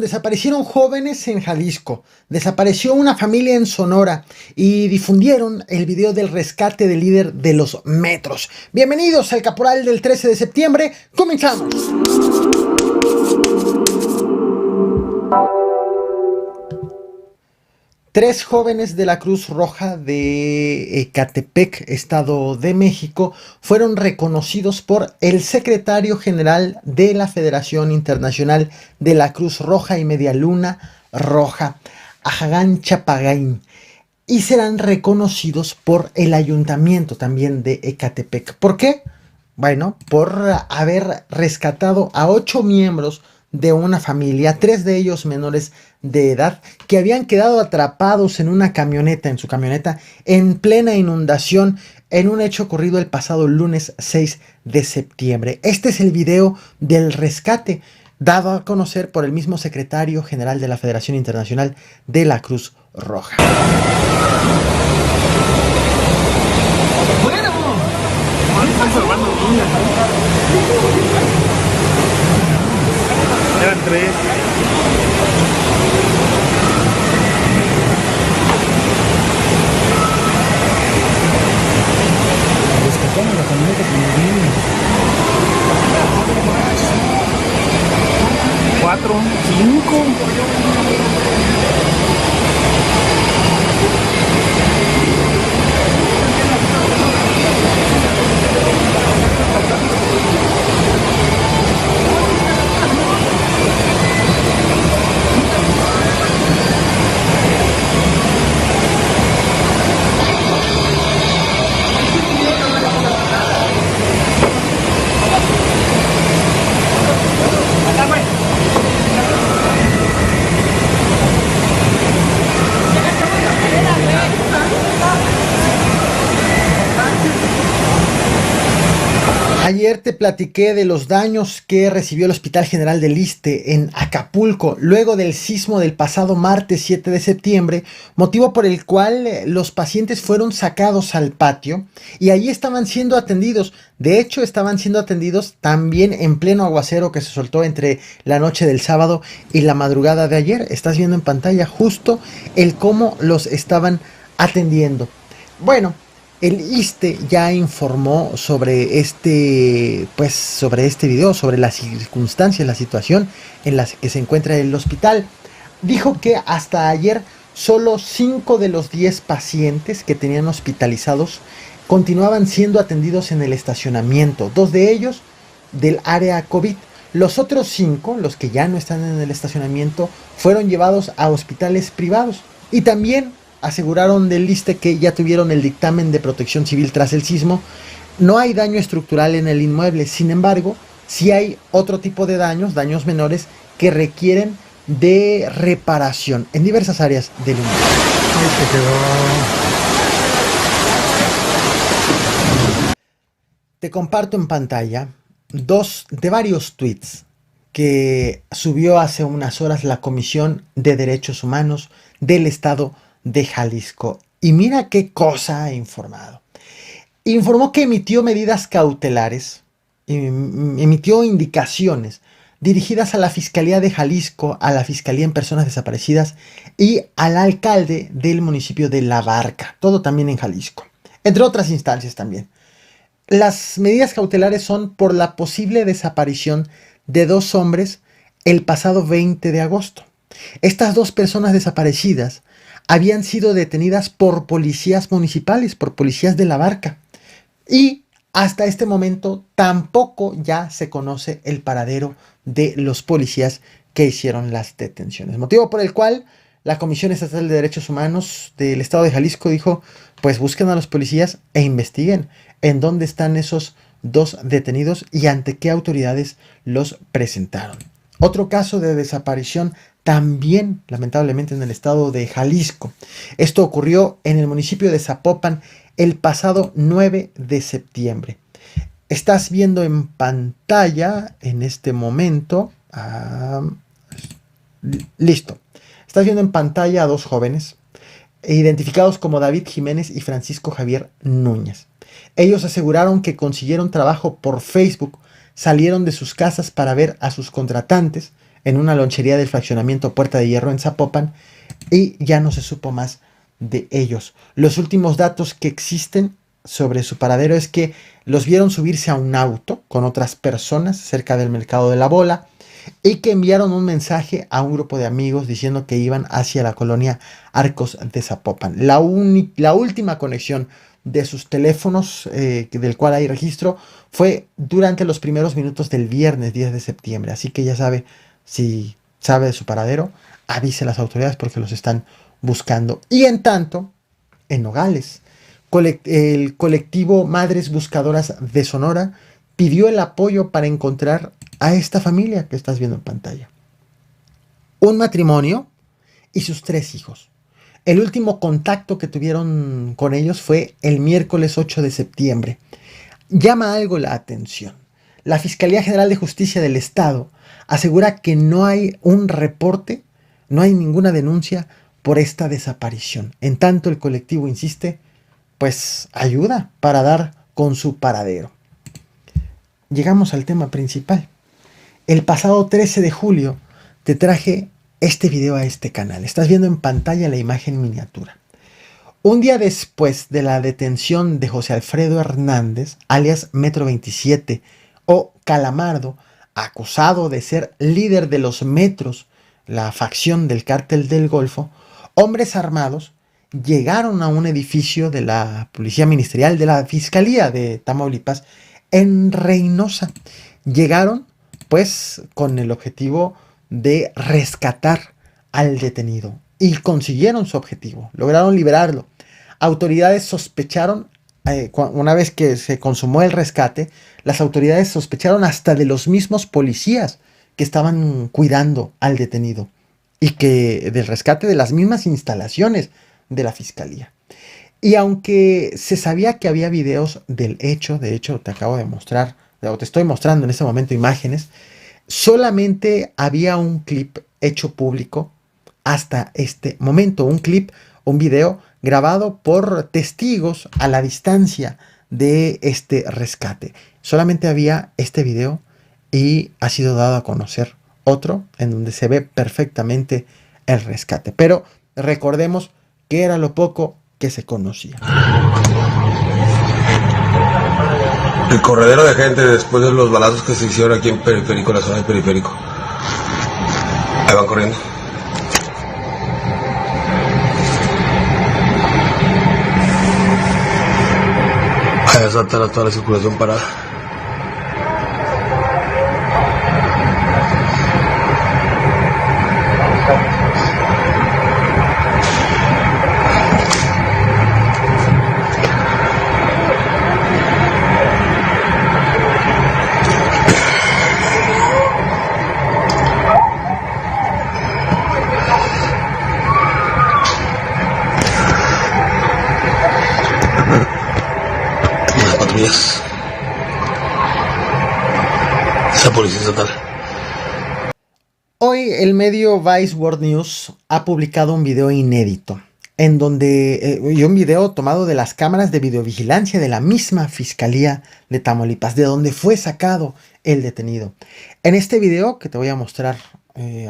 Desaparecieron jóvenes en Jalisco, desapareció una familia en Sonora y difundieron el video del rescate del líder de los Metros. Bienvenidos al Caporal del 13 de septiembre, comenzamos. Tres jóvenes de la Cruz Roja de Ecatepec, Estado de México, fueron reconocidos por el secretario general de la Federación Internacional de la Cruz Roja y Media Luna Roja, Ajagán Chapagain, y serán reconocidos por el ayuntamiento también de Ecatepec. ¿Por qué? Bueno, por haber rescatado a 8 miembros de una familia, 3 de ellos menores de edad, que habían quedado atrapados en una camioneta, en su camioneta, en plena inundación, en un hecho ocurrido el pasado lunes 6 de septiembre. Este es el video del rescate, dado a conocer por el mismo secretario general de la Federación Internacional de la Cruz Roja. Bueno, están salvando niñas. Eran 3. Rescatamos la camioneta con los niños. 4, 5. Ayer te platiqué de los daños que recibió el Hospital General del Iste en Acapulco luego del sismo del pasado martes 7 de septiembre, motivo por el cual los pacientes fueron sacados al patio y allí estaban siendo atendidos. De hecho, estaban siendo atendidos también en pleno aguacero que se soltó entre la noche del sábado y la madrugada de ayer. Estás viendo en pantalla justo el cómo los estaban atendiendo. Bueno, el ISSSTE ya informó sobre este video, sobre las circunstancias, la situación en la que se encuentra el hospital. Dijo que hasta ayer solo 5 de los 10 pacientes que tenían hospitalizados continuaban siendo atendidos en el estacionamiento, 2 de ellos del área COVID. Los otros 5, los que ya no están en el estacionamiento, fueron llevados a hospitales privados. Y también aseguraron del ISSSTE que ya tuvieron el dictamen de protección civil tras el sismo. No hay daño estructural en el inmueble, sin embargo, sí hay otro tipo de daños menores que requieren de reparación en diversas áreas del inmueble. Te comparto en pantalla dos de varios tweets que subió hace unas horas la Comisión de Derechos Humanos del Estado de Jalisco. Y mira qué cosa ha informado. Informó que emitió medidas cautelares, emitió indicaciones dirigidas a la Fiscalía de Jalisco, a la Fiscalía en Personas Desaparecidas y al alcalde del municipio de La Barca, todo también en Jalisco, entre otras instancias también. Las medidas cautelares son por la posible desaparición de 2 hombres el pasado 20 de agosto. Estas 2 personas desaparecidas habían sido detenidas por policías municipales, por policías de La Barca. Y hasta este momento tampoco ya se conoce el paradero de los policías que hicieron las detenciones. Motivo por el cual la Comisión Estatal de Derechos Humanos del Estado de Jalisco dijo, pues busquen a los policías e investiguen en dónde están esos 2 detenidos y ante qué autoridades los presentaron. Otro caso de desaparición también, lamentablemente, en el estado de Jalisco. Esto ocurrió en el municipio de Zapopan el pasado 9 de septiembre. Estás viendo en pantalla en este momento. Listo. Estás viendo en pantalla a 2 jóvenes identificados como David Jiménez y Francisco Javier Núñez. Ellos aseguraron que consiguieron trabajo por Facebook, salieron de sus casas para ver a sus contratantes, en una lonchería del fraccionamiento Puerta de Hierro en Zapopan, y ya no se supo más de ellos. Los últimos datos que existen sobre su paradero es que los vieron subirse a un auto con otras personas cerca del Mercado de la Bola, y que enviaron un mensaje a un grupo de amigos diciendo que iban hacia la colonia Arcos de Zapopan. La última conexión de sus teléfonos, del cual hay registro, fue durante los primeros minutos del viernes 10 de septiembre. Así que ya sabe, si sabe de su paradero, avise a las autoridades porque los están buscando. Y en tanto, en Nogales, el colectivo Madres Buscadoras de Sonora pidió el apoyo para encontrar a esta familia que estás viendo en pantalla. Un matrimonio y sus 3 hijos. El último contacto que tuvieron con ellos fue el miércoles 8 de septiembre. Llama algo la atención. La Fiscalía General de Justicia del Estado asegura que no hay un reporte, no hay ninguna denuncia por esta desaparición. En tanto, el colectivo insiste, pues ayuda para dar con su paradero. Llegamos al tema principal. El pasado 13 de julio te traje este video a este canal. Estás viendo en pantalla la imagen miniatura. Un día después de la detención de José Alfredo Hernández, alias Metro 27 o Calamardo, acusado de ser líder de los Metros, la facción del Cártel del Golfo, hombres armados llegaron a un edificio de la Policía Ministerial de la Fiscalía de Tamaulipas en Reynosa. Llegaron pues con el objetivo de rescatar al detenido y consiguieron su objetivo, lograron liberarlo. Autoridades sospecharon, una vez que se consumó el rescate, las autoridades sospecharon hasta de los mismos policías que estaban cuidando al detenido y que del rescate de las mismas instalaciones de la fiscalía. Y aunque se sabía que había videos del hecho, de hecho te acabo de mostrar, o te estoy mostrando en este momento imágenes, solamente había un clip hecho público hasta este momento, un video grabado por testigos a la distancia de este rescate. Solamente había este video y ha sido dado a conocer otro en donde se ve perfectamente el rescate. Pero recordemos que era lo poco que se conocía. El corredero de gente después de los balazos que se hicieron aquí en Periférico, la zona de Periférico. Ahí van corriendo. Ahí salta toda la circulación parada. Esa policía estatal. Hoy el medio Vice World News ha publicado un video inédito en donde y un video tomado de las cámaras de videovigilancia de la misma Fiscalía de Tamaulipas, de donde fue sacado el detenido. En este video que te voy a mostrar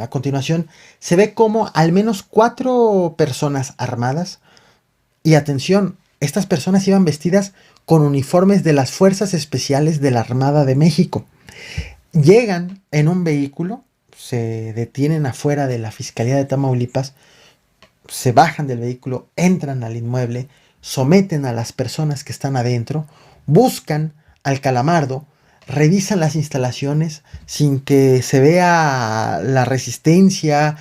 a continuación, se ve como al menos 4 personas armadas, y atención, estas personas iban vestidas con uniformes de las Fuerzas Especiales de la Armada de México. Llegan en un vehículo, se detienen afuera de la Fiscalía de Tamaulipas, se bajan del vehículo, entran al inmueble, someten a las personas que están adentro, buscan al Calamardo, revisan las instalaciones sin que se vea la resistencia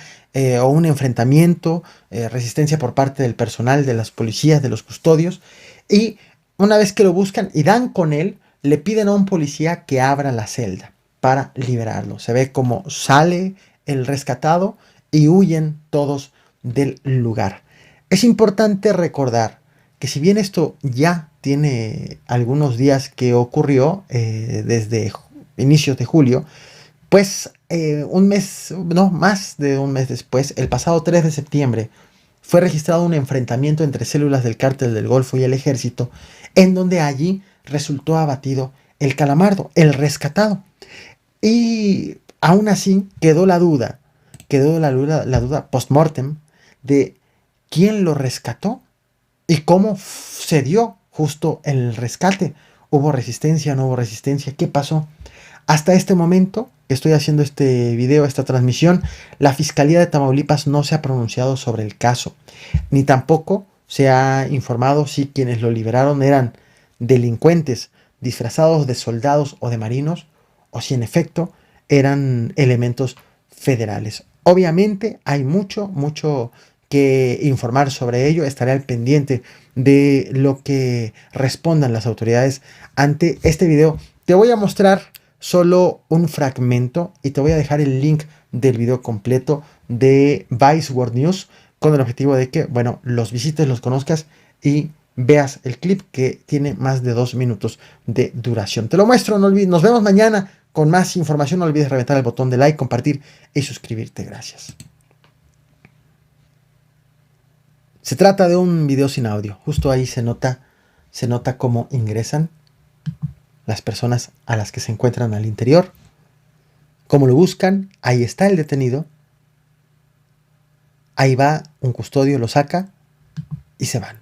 o un enfrentamiento, resistencia por parte del personal, de las policías, de los custodios, y una vez que lo buscan y dan con él, le piden a un policía que abra la celda para liberarlo. Se ve como sale el rescatado y huyen todos del lugar. Es importante recordar que si bien esto ya tiene algunos días que ocurrió, desde inicios de julio, pues más de un mes después, el pasado 3 de septiembre, fue registrado un enfrentamiento entre células del Cártel del Golfo y el Ejército, en donde allí resultó abatido el Calamardo, el rescatado. Y aún así quedó la duda post-mortem de quién lo rescató y cómo se dio justo el rescate. ¿Hubo resistencia? ¿No hubo resistencia? ¿Qué pasó? Hasta este momento, estoy haciendo este video, esta transmisión, la Fiscalía de Tamaulipas no se ha pronunciado sobre el caso, ni tampoco se ha informado si quienes lo liberaron eran delincuentes disfrazados de soldados o de marinos, o si en efecto eran elementos federales. Obviamente hay mucho que informar sobre ello. Estaré al pendiente de lo que respondan las autoridades ante este video. Te voy a mostrar solo un fragmento y te voy a dejar el link del video completo de Vice World News con el objetivo de que, bueno, los visites, los conozcas y veas el clip que tiene más de 2 minutos de duración. Te lo muestro, no olvides. Nos vemos mañana con más información. No olvides reventar el botón de like, compartir y suscribirte. Gracias. Se trata de un video sin audio. Justo ahí se nota cómo ingresan las personas a las que se encuentran al interior, cómo lo buscan. Ahí está el detenido. Ahí va un custodio, lo saca y se van.